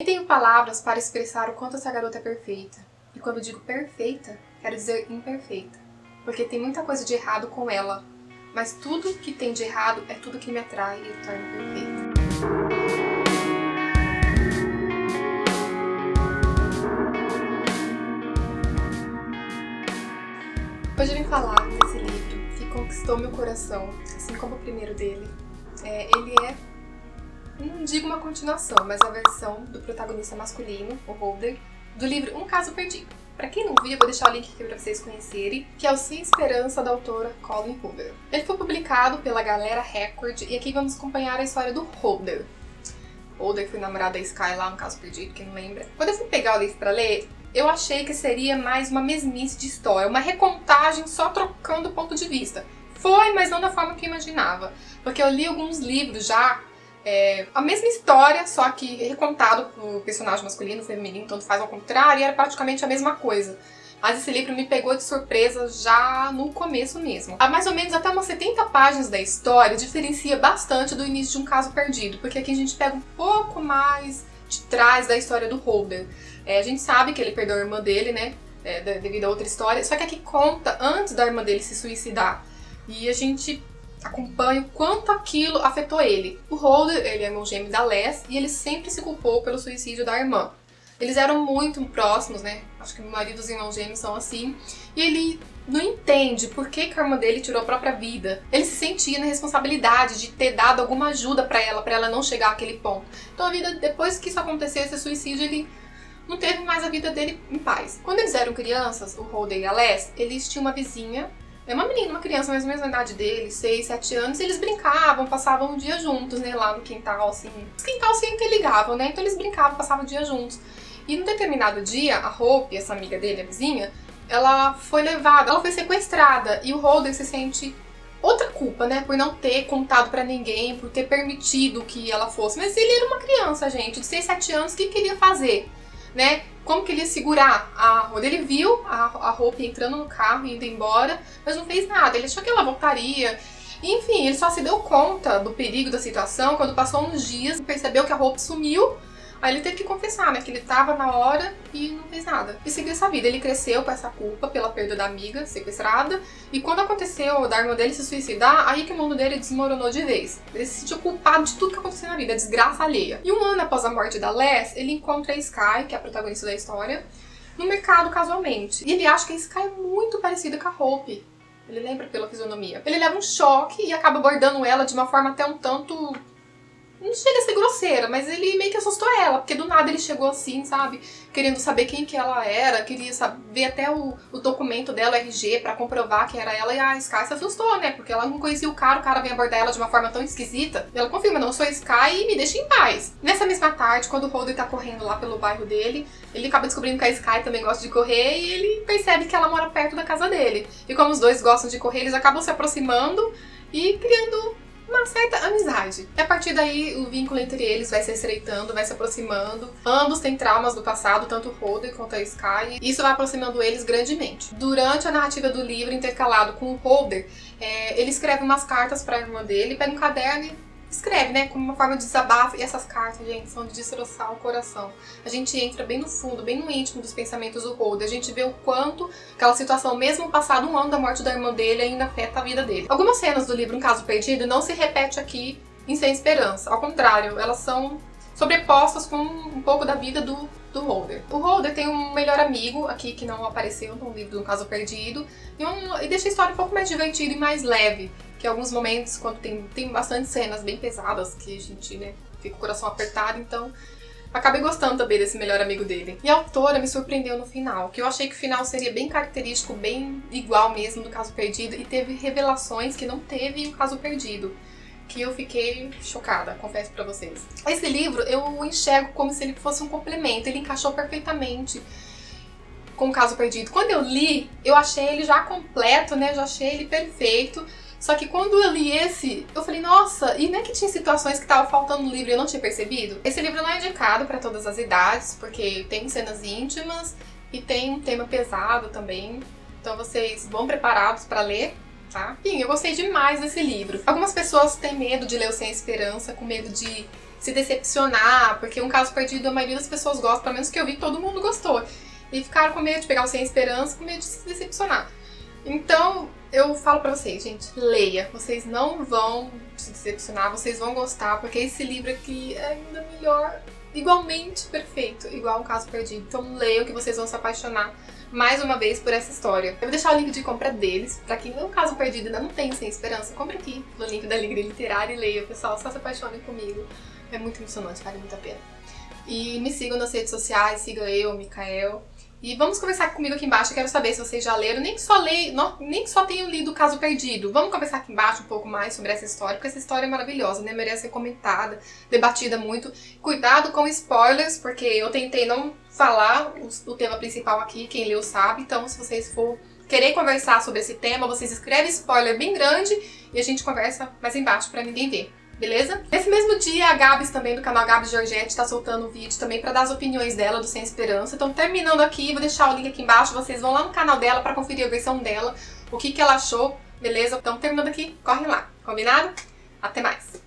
Nem tenho palavras para expressar o quanto essa garota é perfeita. E quando digo perfeita, quero dizer imperfeita. Porque tem muita coisa de errado com ela. Mas tudo que tem de errado é tudo que me atrai e torna perfeita. Hoje eu vim falar desse livro que conquistou meu coração, assim como o primeiro dele. Ele é, não digo uma continuação, mas a versão do protagonista masculino, o Holder, do livro Um Caso Perdido. Pra quem não viu, eu vou deixar o link aqui pra vocês conhecerem, que é o Sem Esperança, da autora Colleen Hoover. Ele foi publicado pela Galera Record e aqui vamos acompanhar a história do Holder. Holder foi namorado da Sky lá no Caso Perdido, quem não lembra. Quando eu fui pegar o livro pra ler, eu achei que seria mais uma mesmice de história, uma recontagem só trocando ponto de vista. Foi, mas não da forma que eu imaginava. Porque eu li alguns livros já, a mesma história, só que recontado por personagem masculino, feminino, tanto faz ao contrário, e era praticamente a mesma coisa. Mas esse livro me pegou de surpresa já no começo mesmo. Há mais ou menos até umas 70 páginas da história diferencia bastante do início de Um Caso Perdido, porque aqui a gente pega um pouco mais de trás da história do Holder. A gente sabe que ele perdeu a irmã dele, né, devido a outra história, só que aqui conta antes da irmã dele se suicidar. E a gente acompanha o quanto aquilo afetou ele. O Holder, ele é irmão gêmeo da Les, e ele sempre se culpou pelo suicídio da irmã. Eles eram muito próximos, né? Acho que a maioria dos irmãos gêmeos são assim. E ele não entende por que a irmã dele tirou a própria vida. Ele se sentia na responsabilidade de ter dado alguma ajuda pra ela não chegar àquele ponto. Então a vida, depois que isso aconteceu, esse suicídio, ele não teve mais a vida dele em paz. Quando eles eram crianças, o Holder e a Les, eles tinham uma vizinha, uma menina, uma criança mais ou menos na idade deles, 6, 7 anos, e eles brincavam, passavam um dia juntos, né, lá no quintal, assim. Os quintal se interligavam, né, então eles brincavam, passavam o dia juntos. E num determinado dia, a Hope, essa amiga dele, a vizinha, ela foi levada, ela foi sequestrada, e o Holder se sente outra culpa, né, por não ter contado pra ninguém, por ter permitido que ela fosse. Mas ele era uma criança, gente, de 6, 7 anos, o que queria fazer, né? Como que ele ia segurar a Hope? Ele viu a Hope entrando no carro e indo embora, mas não fez nada. Ele achou que ela voltaria. Enfim, ele só se deu conta do perigo da situação quando passou uns dias e percebeu que a Hope sumiu. Aí ele teve que confessar, né, que ele tava na hora e não fez nada. E seguiu essa vida. Ele cresceu com essa culpa pela perda da amiga sequestrada. E quando aconteceu da irmã dele se suicidar, aí que o mundo dele desmoronou de vez. Ele se sentiu culpado de tudo que aconteceu na vida, desgraça alheia. E um ano após a morte da Les, ele encontra a Sky, que é a protagonista da história, no mercado casualmente. E ele acha que a Sky é muito parecida com a Hope. Ele lembra pela fisionomia. Ele leva um choque e acaba abordando ela de uma forma até um tanto... não chega a ser grosseira, mas ele meio que assustou ela, porque do nada ele chegou assim, sabe? Querendo saber quem que ela era, queria ver até o documento dela, o RG, pra comprovar que era ela, e a Sky se assustou, né? Porque ela não conhecia o cara vem abordar ela de uma forma tão esquisita. E ela confirma, não, eu sou a Sky e me deixa em paz. Nessa mesma tarde, quando o Holder tá correndo lá pelo bairro dele, ele acaba descobrindo que a Sky também gosta de correr e ele percebe que ela mora perto da casa dele. E como os dois gostam de correr, eles acabam se aproximando e criando uma certa amizade. E a partir daí, o vínculo entre eles vai se estreitando, vai se aproximando. Ambos têm traumas do passado, tanto o Holder quanto a Sky, e isso vai aproximando eles grandemente. Durante a narrativa do livro, intercalado com o Holder, ele escreve umas cartas pra irmã dele, pega um caderno e escreve, né, como uma forma de desabafo. E essas cartas, gente, são de destroçar o coração. A gente entra bem no fundo, bem no íntimo dos pensamentos do Holder. A gente vê o quanto aquela situação, mesmo passado um ano da morte da irmã dele, ainda afeta a vida dele. Algumas cenas do livro Um Caso Perdido não se repete aqui em Sem Esperança. Ao contrário, elas são sobrepostas com um pouco da vida do Holder. O Holder tem um melhor amigo aqui que não apareceu no livro do Um Caso Perdido e deixa a história um pouco mais divertida e mais leve. Que em alguns momentos, quando tem bastante cenas bem pesadas, que a gente, né, fica o coração apertado, então acabei gostando também desse melhor amigo dele. E a autora me surpreendeu no final, que eu achei que o final seria bem característico, bem igual mesmo do Caso Perdido, e teve revelações que não teve em O Caso Perdido, que eu fiquei chocada, confesso pra vocês. Esse livro eu enxergo como se ele fosse um complemento, ele encaixou perfeitamente com O Caso Perdido. Quando eu li, eu achei ele já completo, né, já achei ele perfeito. Só que quando eu li esse, eu falei, nossa, e não é que tinha situações que estavam faltando no livro e eu não tinha percebido? Esse livro não é indicado para todas as idades, porque tem cenas íntimas e tem um tema pesado também. Então vocês vão preparados para ler, tá? Enfim, eu gostei demais desse livro. Algumas pessoas têm medo de ler o Sem Esperança, com medo de se decepcionar, porque Um Caso Perdido a maioria das pessoas gosta, pelo menos que eu vi, todo mundo gostou. E ficaram com medo de pegar o Sem Esperança, com medo de se decepcionar. Então, eu falo pra vocês, gente, leia. Vocês não vão se decepcionar, vocês vão gostar, porque esse livro aqui é ainda melhor, igualmente perfeito, igual Um Caso Perdido. Então leiam que vocês vão se apaixonar mais uma vez por essa história. Eu vou deixar o link de compra deles, pra quem Um Caso Perdido ainda não tem Sem Esperança, compra aqui no link da Alegria Literária e leia, pessoal, só se apaixonem comigo. É muito emocionante, vale muito a pena. E me sigam nas redes sociais, siga eu, Mikael. E vamos conversar comigo aqui embaixo, eu quero saber se vocês já leram, nem que só tenham lido O Caso Perdido. Vamos conversar aqui embaixo um pouco mais sobre essa história, porque essa história é maravilhosa, né? Merece ser comentada, debatida muito. Cuidado com spoilers, porque eu tentei não falar o tema principal aqui, quem leu sabe. Então, se vocês for querer conversar sobre esse tema, vocês escrevem spoiler bem grande e a gente conversa mais embaixo pra ninguém ver. Beleza? Nesse mesmo dia, a Gabs também, do canal Gabs Georgette, tá soltando um vídeo também pra dar as opiniões dela do Sem Esperança. Então, terminando aqui, vou deixar o link aqui embaixo, vocês vão lá no canal dela pra conferir a versão dela, o que ela achou, beleza? Então, terminando aqui, corre lá, combinado? Até mais!